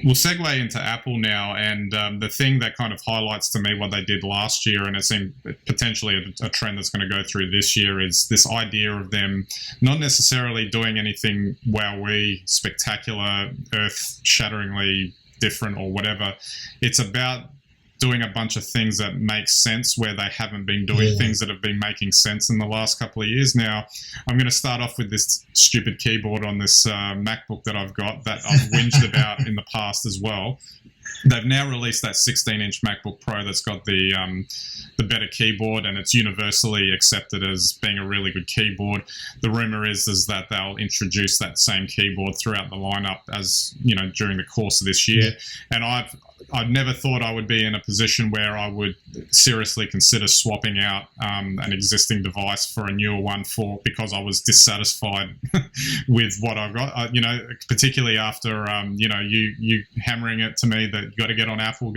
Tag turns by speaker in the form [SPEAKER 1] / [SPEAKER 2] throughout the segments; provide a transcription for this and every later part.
[SPEAKER 1] We'll segue into Apple now, and the thing that kind of highlights to me what they did last year, and it seemed potentially a trend that's going to go through this year, is this idea of them not necessarily doing anything wowee, spectacular, earth-shatteringly different or whatever. It's about doing a bunch of things that make sense where they haven't been doing things that have been making sense in the last couple of years. Now, I'm going to start off with this stupid keyboard on this MacBook that I've got that I've whinged about in the past as well. They've now released that 16-inch MacBook Pro that's got the better keyboard, and it's universally accepted as being a really good keyboard. The rumor is that they'll introduce that same keyboard throughout the lineup as during the course of this year. And I've never thought I would be in a position where I would seriously consider swapping out an existing device for a newer one because I was dissatisfied with what I've got. Particularly after you hammering it to me that you got to get on Apple,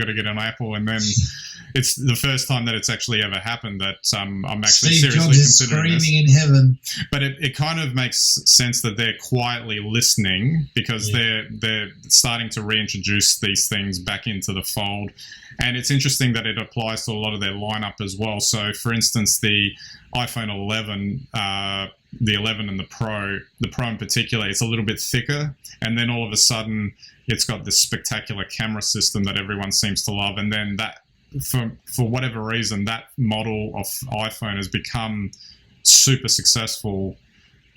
[SPEAKER 1] and then it's the first time that it's actually ever happened that I'm actually
[SPEAKER 2] Steve
[SPEAKER 1] seriously
[SPEAKER 2] Jobs is
[SPEAKER 1] considering
[SPEAKER 2] screaming
[SPEAKER 1] this.
[SPEAKER 2] in heaven.
[SPEAKER 1] But it kind of makes sense that they're quietly listening because they're starting to reintroduce these things back into the fold. And it's interesting that it applies to a lot of their lineup as well. So, for instance, the iPhone 11, the 11 and the Pro in particular, it's a little bit thicker. And then all of a sudden, it's got this spectacular camera system that everyone seems to love. And then that, for whatever reason, that model of iPhone has become super successful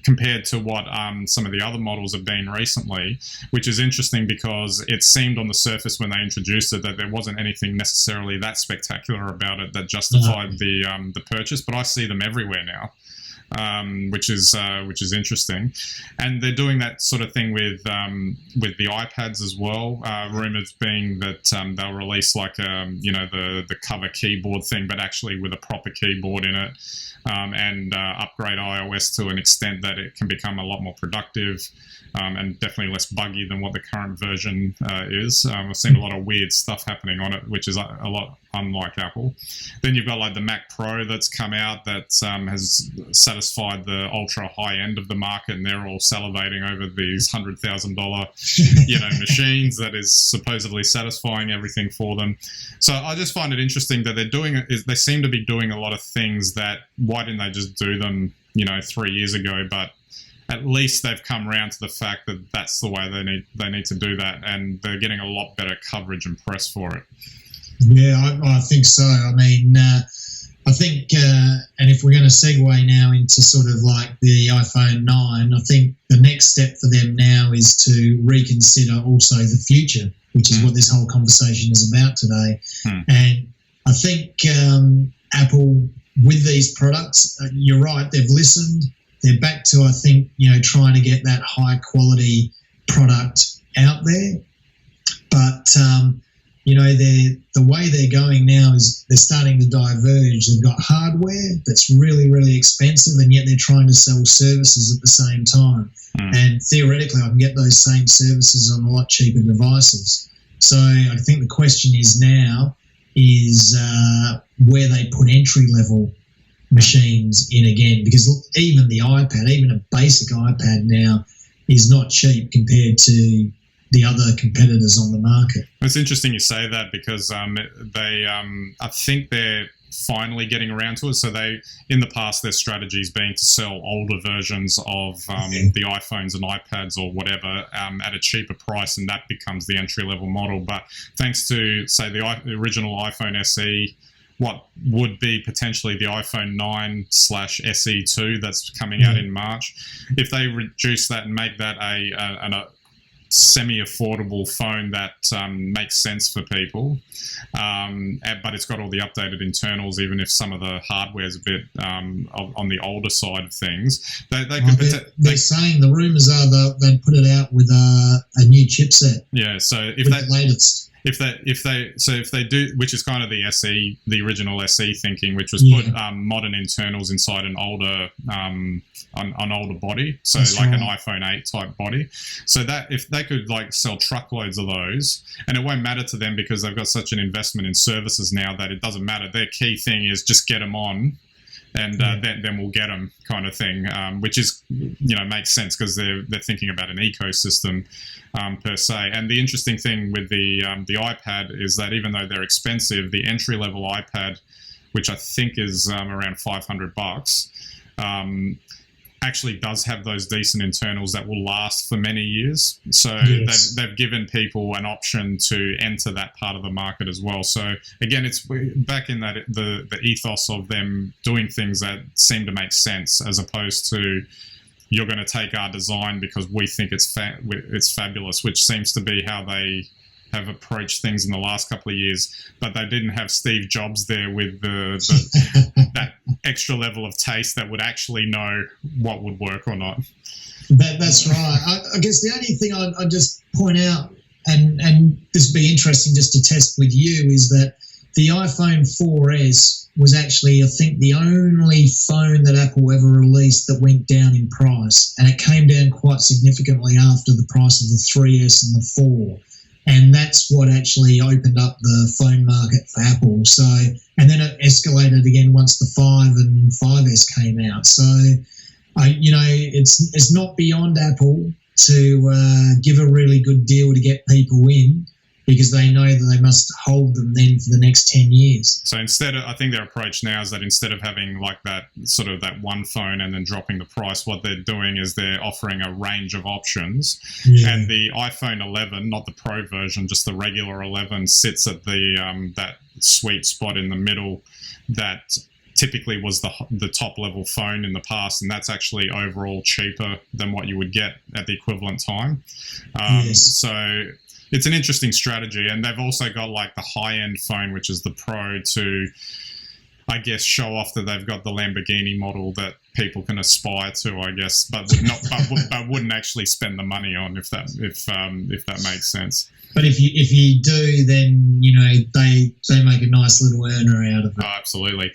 [SPEAKER 1] compared to what some of the other models have been recently, which is interesting because it seemed on the surface when they introduced it that there wasn't anything necessarily that spectacular about it that justified the purchase. But I see them everywhere now, which is interesting. And they're doing that sort of thing with the iPads as well. Rumors being that they'll release like the cover keyboard thing, but actually with a proper keyboard in it. And upgrade iOS to an extent that it can become a lot more productive and definitely less buggy than what the current version is. I've seen a lot of weird stuff happening on it, which is a lot unlike Apple. Then you've got like the Mac Pro that's come out that has satisfied the ultra high end of the market, and they're all salivating over these $100,000 machines that is supposedly satisfying everything for them. So I just find it interesting that they seem to be doing a lot of things that, why didn't they just do them 3 years ago? But at least they've come around to the fact that that's the way they need to do that, and they're getting a lot better coverage and press for it.
[SPEAKER 2] Yeah, I think so. I mean, I think, and if we're going to segue now into sort of like the iPhone 9, I think the next step for them now is to reconsider also the future, which is what this whole conversation is about today. And I think Apple, with these products, you're right, they've listened. They're back to, I think, trying to get that high quality product out there. But, the way they're going now is they're starting to diverge. They've got hardware that's really, really expensive, and yet they're trying to sell services at the same time. And theoretically, I can get those same services on a lot cheaper devices. So I think the question is now is where they put entry-level machines in again, because even the iPad, even a basic iPad now is not cheap compared to the other competitors on the market.
[SPEAKER 1] It's interesting you say that because I think they're finally getting around to it. So in the past, their strategy's been to sell older versions of the iPhones and iPads or whatever at a cheaper price, and that becomes the entry-level model. But thanks to, say, the original iPhone SE, what would be potentially the iPhone 9/SE2 that's coming out in March, if they reduce that and make that a semi-affordable phone that makes sense for people, but it's got all the updated internals, even if some of the hardware is a bit on the older side of things.
[SPEAKER 2] They're saying the rumors are they'd put it out with a new chipset.
[SPEAKER 1] Yeah, so
[SPEAKER 2] if the latest.
[SPEAKER 1] If they do, which is kind of the SE, the original SE thinking, which was put modern internals inside an older body, so that's like an iPhone 8 type body. So that if they could like sell truckloads of those, and it won't matter to them because they've got such an investment in services now that it doesn't matter. Their key thing is just get them on and then we'll get them, kind of thing, which is, makes sense because they're thinking about an ecosystem per se. And the interesting thing with the iPad is that even though they're expensive, the entry level iPad, which I think is around $500, actually does have those decent internals that will last for many years. So yes, they've given people an option to enter that part of the market as well. So again, it's back in that the ethos of them doing things that seem to make sense, as opposed to you're going to take our design because we think it's fabulous, which seems to be how they have approached things in the last couple of years. But they didn't have Steve Jobs there with that extra level of taste that would actually know what would work or not.
[SPEAKER 2] That's right. I guess the only thing I'd just point out, and this would be interesting just to test with you, is that the iPhone 4S was actually, I think, the only phone that Apple ever released that went down in price. And it came down quite significantly after the price of the 3S and the 4. And that's what actually opened up the phone market for Apple. So, and then it escalated again once the 5 and 5S came out. So, it's not beyond Apple to give a really good deal to get people in, because they know that they must hold them then for the next 10 years.
[SPEAKER 1] So instead of, I think their approach now is that instead of having like that sort of that one phone and then dropping the price, what they're doing is they're offering a range of options. Yeah. And the iPhone 11, not the Pro version, just the regular 11, sits at the that sweet spot in the middle that typically was the top level phone in the past, and that's actually overall cheaper than what you would get at the equivalent time. Yes. So it's an interesting strategy, and they've also got like the high-end phone, which is the Pro, to, I guess, show off that they've got the Lamborghini model that people can aspire to, I guess, but wouldn't actually spend the money on, if that makes sense.
[SPEAKER 2] But if you do, then they make a nice little earner out of it.
[SPEAKER 1] Oh, absolutely.